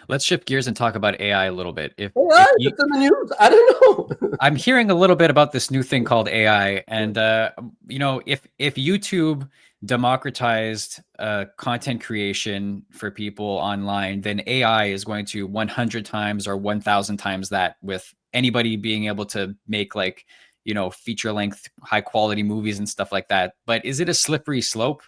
Let's shift gears and talk about AI a little bit. If AI, you, it's in the news. I don't know. I'm hearing a little bit about this new thing called AI, and if YouTube democratized content creation for people online, then AI is going to 100 times or 1,000 times that, with anybody being able to make like feature length, high quality movies and stuff like that. But is it a slippery slope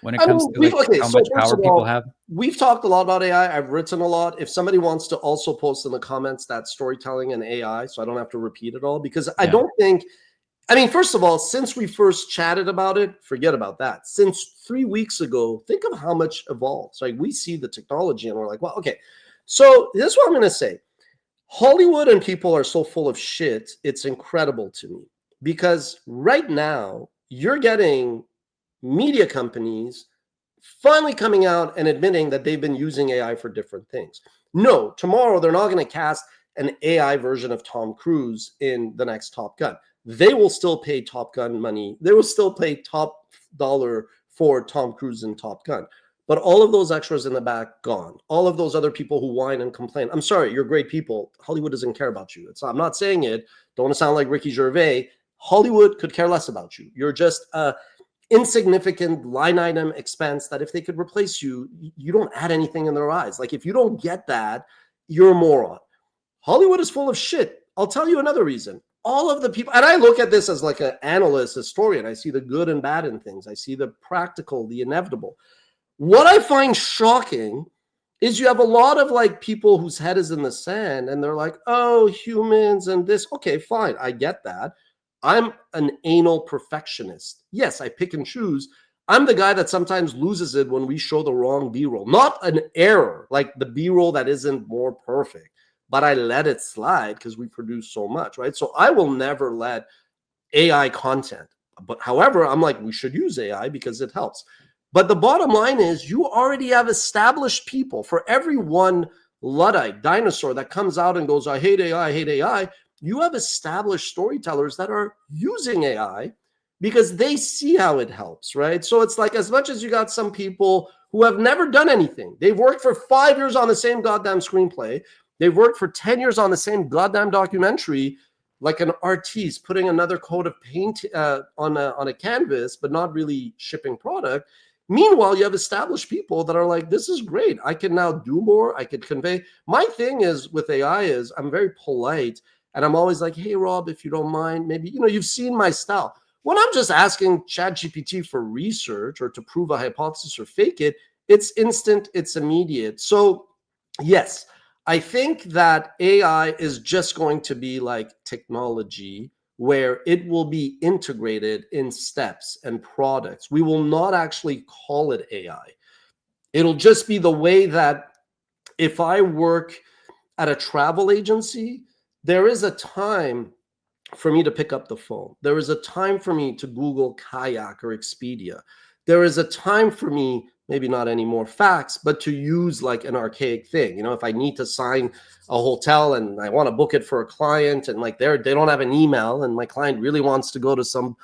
when it I comes mean, to like how so much first power of people all, have? we've talked a lot about AI. I've written a lot. If somebody wants to also post in the comments that storytelling and AI, so I don't have to repeat it all, because I Yeah. don't think, I mean, first of all, since we first chatted about it, forget about that. Since 3 weeks ago, think of how much evolves. Like, we see the technology and we're like, well, okay. So this is what I'm going to say. Hollywood and people are so full of shit. It's incredible to me, because right now you're getting media companies finally coming out and admitting that they've been using AI for different things. No, tomorrow they're not going to cast an AI version of Tom Cruise in the next Top Gun. They will still pay Top Gun money. They will still pay top dollar for Tom Cruise in Top Gun. But all of those extras in the back, gone. All of those other people who whine and complain. I'm sorry, you're great people. Hollywood doesn't care about you. I'm not saying it. Don't want to sound like Ricky Gervais. Hollywood could care less about you. You're just insignificant line item expense that if they could replace you, you don't add anything in their eyes. Like, if you don't get that, you're a moron. Hollywood is full of shit. I'll tell you another reason. All of the people, and I look at this as like an analyst, historian. I see the good and bad in things. I see the practical, the inevitable. What I find shocking is you have a lot of like people whose head is in the sand and they're like, oh, humans and this. Okay, fine. I get that. I'm an anal perfectionist. Yes, I pick and choose. I'm the guy that sometimes loses it when we show the wrong B-roll. Not an error, like the B-roll that isn't more perfect, but I let it slide because we produce so much, right? So I will never let AI content. But however, I'm like, we should use AI because it helps. But the bottom line is, you already have established people. For every one Luddite dinosaur that comes out and goes, I hate AI, I hate AI, you have established storytellers that are using AI because they see how it helps, right? So it's like, as much as you got some people who have never done anything, they've worked for 5 years on the same goddamn screenplay, they've worked for 10 years on the same goddamn documentary, like an artiste putting another coat of paint on a canvas, but not really shipping product. Meanwhile, you have established people that are like, this is great. I can now do more. I could convey. My thing is with AI is I'm very polite. And I'm always like, hey, Rob, if you don't mind, maybe, you've seen my style. When I'm just asking ChatGPT for research or to prove a hypothesis or fake it, it's instant, it's immediate. So yes, I think that AI is just going to be like technology, where it will be integrated in steps and products. We will not actually call it AI. It'll just be the way that if I work at a travel agency, there is a time for me to pick up the phone. There is a time for me to Google Kayak or Expedia. There is a time for me, maybe not any more facts, but to use like an archaic thing. If I need to sign a hotel and I want to book it for a client, and like they don't have an email, and my client really wants to go to some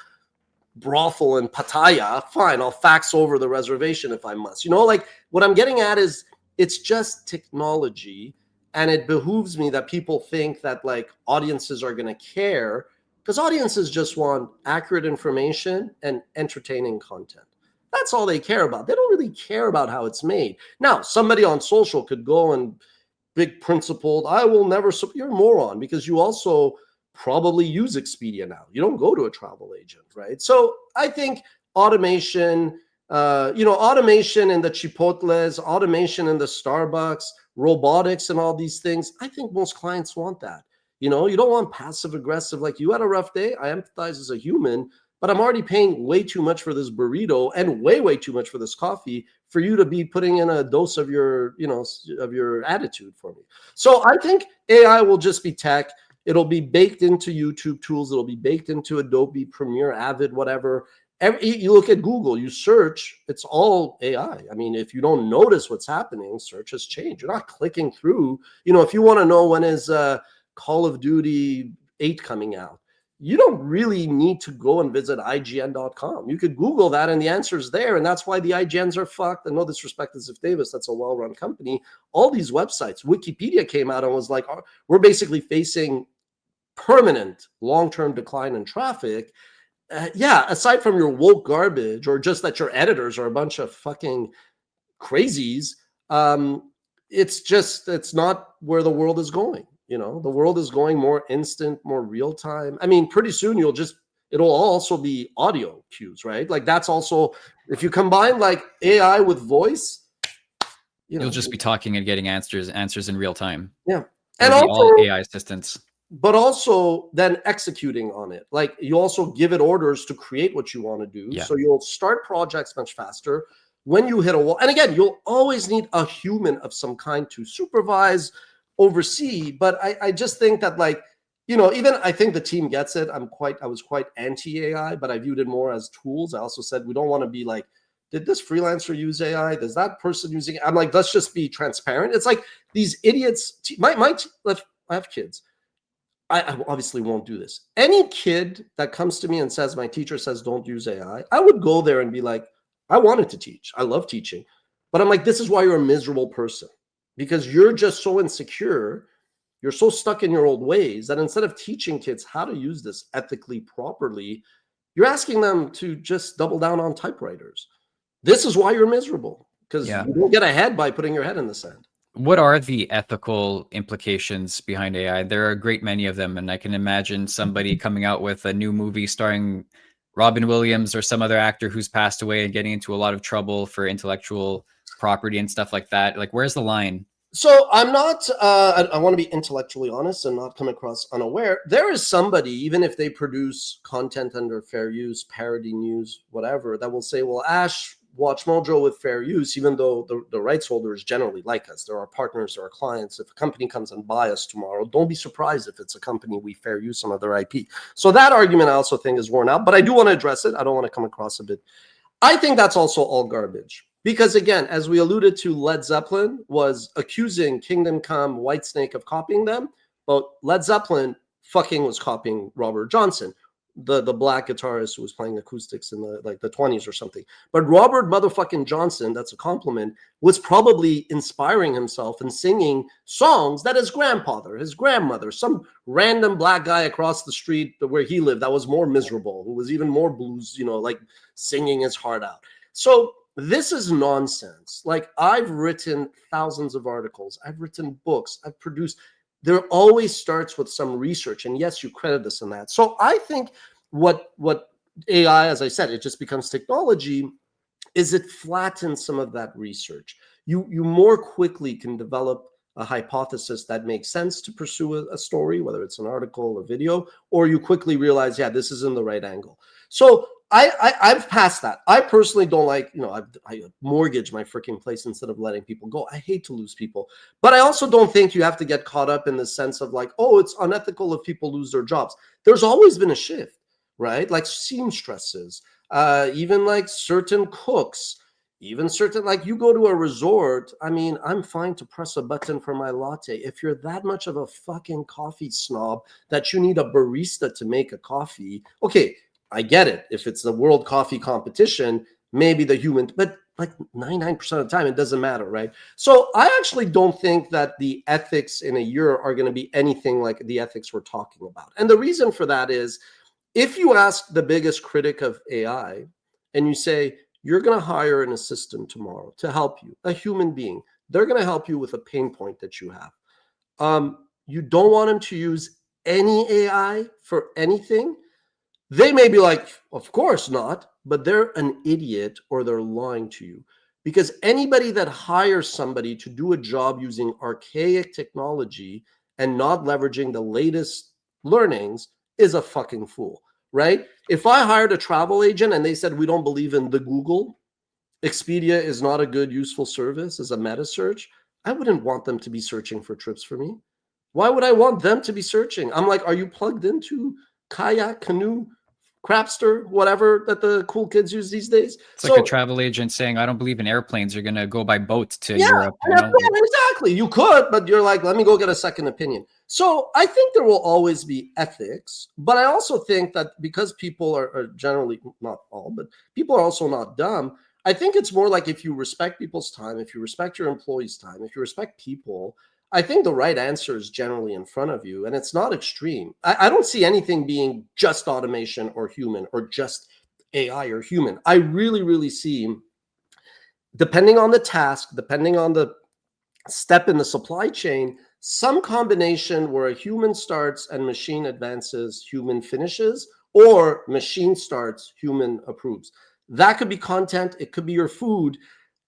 brothel in Pattaya, fine, I'll fax over the reservation if I must. Like, what I'm getting at is, it's just technology. And it behooves me that people think that like audiences are going to care, because audiences just want accurate information and entertaining content. That's all they care about. They don't really care about how it's made. Now, somebody on social could go and big principled, I will never, you're a moron, because you also probably use Expedia now. You don't go to a travel agent, right? So I think automation, automation in the Chipotles, automation in the Starbucks, robotics and all these things, I think most clients want that. You don't want passive aggressive, like, you had a rough day, I empathize as a human, but I'm already paying way too much for this burrito and way too much for this coffee for you to be putting in a dose of your, of your attitude for me. So I think AI will just be tech. It'll be baked into YouTube tools. It'll be baked into Adobe Premiere, Avid, whatever. You look at Google, you search, it's all AI. I mean, if you don't notice what's happening, search has changed. You're not clicking through. If you want to know when is Call of Duty 8 coming out, you don't really need to go and visit IGN.com. You could Google that and the answer's there. And that's why the IGNs are fucked. And no disrespect to Ziff Davis, that's a well-run company. All these websites, Wikipedia came out and was like, we're basically facing permanent long-term decline in traffic. Yeah, aside from your woke garbage or just that your editors are a bunch of fucking crazies, it's not where the world is going. You know, the world is going more instant, more real time. I mean, pretty soon it'll also be audio cues, right? Like that's also, if you combine like AI with voice, you'll just be talking and getting answers in real time. Yeah. And also all AI assistants. But also then executing on it. Like you also give it orders to create what you want to do. Yeah. So you'll start projects much faster. When you hit a wall, and again, you'll always need a human of some kind to supervise, oversee. But I just think that, like, you know, even I think the team gets it. I was quite anti-AI, but I viewed it more as tools. I also said we don't want to be like, did this freelancer use AI? Does that person using it? I'm like, let's just be transparent. It's like these idiots. I have kids. I obviously won't do this. Any kid that comes to me and says, my teacher says don't use AI, I would go there and be like, I wanted to teach. I love teaching. But I'm like, this is why you're a miserable person. Because you're just so insecure. You're so stuck in your old ways that instead of teaching kids how to use this ethically, properly, you're asking them to just double down on typewriters. This is why you're miserable. Because you don't get ahead by putting your head in the sand. What are the ethical implications behind AI? There are a great many of them, and I can imagine somebody coming out with a new movie starring Robin Williams or some other actor who's passed away and getting into a lot of trouble for intellectual property and stuff like that. Like, where's the line? So I'm not, I want to be intellectually honest and not come across unaware. There is somebody, even if they produce content under fair use, parody news, whatever, that will say, well, Ash, WatchMojo with fair use, even though the rights holders generally like us. There are partners, there are clients. If a company comes and buy us tomorrow, don't be surprised if it's a company we fair use some of their IP. So that argument I also think is worn out, but I do want to address it. I don't want to come across a bit. I think that's also all garbage. Because again, as we alluded to, Led Zeppelin was accusing Kingdom Come, Whitesnake of copying them, but Led Zeppelin fucking was copying Robert Johnson, the black guitarist who was playing acoustics in the 20s or something. But Robert motherfucking Johnson, that's a compliment, was probably inspiring himself and singing songs that his grandfather, his grandmother, some random black guy across the street where he lived that was more miserable, who was even more blues, you know, like singing his heart out. So this is nonsense. Like, I've written thousands of articles. I've written books. I've produced. There always starts with some research. And yes, you credit this and that. So I think what AI, as I said, it just becomes technology, is it flattens some of that research. You more quickly can develop a hypothesis that makes sense to pursue a story, whether it's an article, a video, or you quickly realize, yeah, this isn't the right angle. So I've passed that. I personally don't like, you know, I mortgage my freaking place instead of letting people go. I hate to lose people. But I also don't think you have to get caught up in the sense of like, oh, it's unethical if people lose their jobs. There's always been a shift, right? Like seamstresses, even like certain cooks, even certain, like you go to a resort. I mean, I'm fine to press a button for my latte. If you're that much of a fucking coffee snob that you need a barista to make a coffee, okay, I get it. If it's the world coffee competition, maybe the human, but like 99% of the time, it doesn't matter, right? So I actually don't think that the ethics in a year are going to be anything like the ethics we're talking about. And the reason for that is, if you ask the biggest critic of AI and you say, you're going to hire an assistant tomorrow to help you, a human being, they're going to help you with a pain point that you have. You don't want them to use any AI for anything. They may be like, of course not, but they're an idiot or they're lying to you. Because anybody that hires somebody to do a job using archaic technology and not leveraging the latest learnings is a fucking fool, right? If I hired a travel agent and they said, we don't believe in the Google, Expedia is not a good, useful service as a meta search, I wouldn't want them to be searching for trips for me. Why would I want them to be searching? I'm like, are you plugged into Kayak, Canoe, Crapster, whatever that the cool kids use these days. It's like a travel agent saying, I don't believe in airplanes. You're going to go by boat to Europe. You know? Exactly. You could, but you're like, let me go get a second opinion. So I think there will always be ethics, but I also think that because people are generally, not all, but people are also not dumb. I think it's more like if you respect people's time, if you respect your employees' time, if you respect people, I think the right answer is generally in front of you, and it's not extreme. I don't see anything being just automation or human or just AI or human. I really, really see, depending on the task, depending on the step in the supply chain, some combination where a human starts and machine advances, human finishes, or machine starts, human approves. That could be content. It could be your food.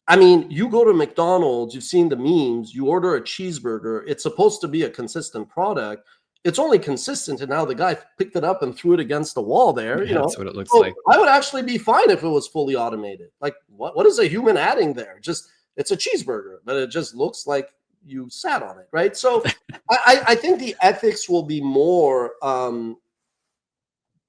I mean, you go to McDonald's, you've seen the memes, you order a cheeseburger, it's supposed to be a consistent product. It's only consistent, and now the guy picked it up and threw it against the wall there. Yeah, that's what it looks so like. I would actually be fine if it was fully automated. Like, what is a human adding there? Just, it's a cheeseburger, but it just looks like you sat on it, right? So I think the ethics will be more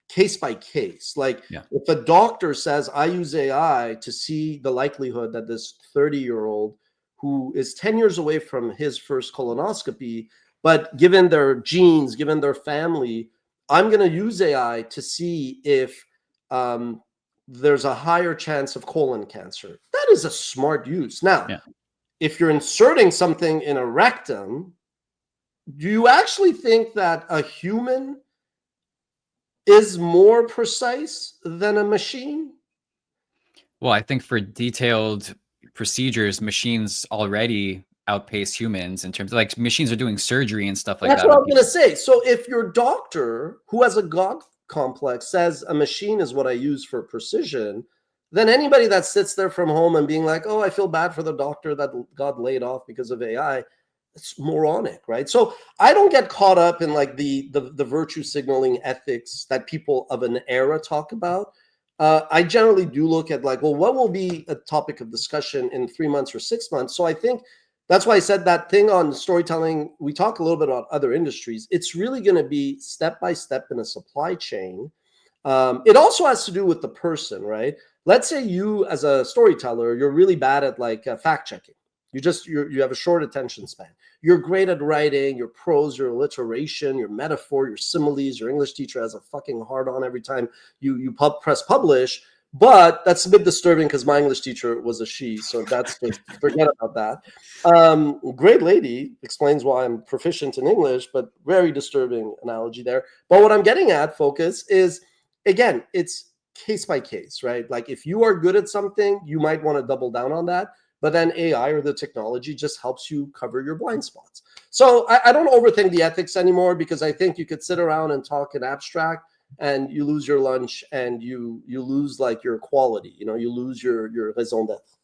case by case. Like if a doctor says, I use AI to see the likelihood that this 30-year-old who is 10 years away from his first colonoscopy, but given their genes, given their family, I'm going to use AI to see if there's a higher chance of colon cancer. That is a smart use. Now, if you're inserting something in a rectum, do you actually think that a human is more precise than a machine? Well, I think for detailed procedures, machines already outpace humans in terms of, like, machines are doing surgery and stuff like that. That's what I'm going to say. So if your doctor who has a God complex says a machine is what I use for precision, then anybody that sits there from home and being like, oh, I feel bad for the doctor that got laid off because of AI, it's moronic, right? So I don't get caught up in like the virtue signaling ethics that people of an era talk about. I generally do look at like, well, what will be a topic of discussion in 3 months or 6 months? So I think that's why I said that thing on storytelling. We talk a little bit about other industries. It's really going to be step by step in a supply chain. It also has to do with the person, right? Let's say you as a storyteller, you're really bad at like fact checking. You have a short attention span. You're great at writing, your prose, your alliteration, your metaphor, your similes. Your English teacher has a fucking hard on every time you press publish. But that's a bit disturbing because my English teacher was a she, so that's just forget about that. Great lady, explains why I'm proficient in English, but very disturbing analogy there. But what I'm getting at, focus, is again, it's case by case, right? Like if you are good at something, you might want to double down on that. But then AI or the technology just helps you cover your blind spots. So I don't overthink the ethics anymore, because I think you could sit around and talk in abstract and you lose your lunch and you lose like your quality, you lose your raison d'etre.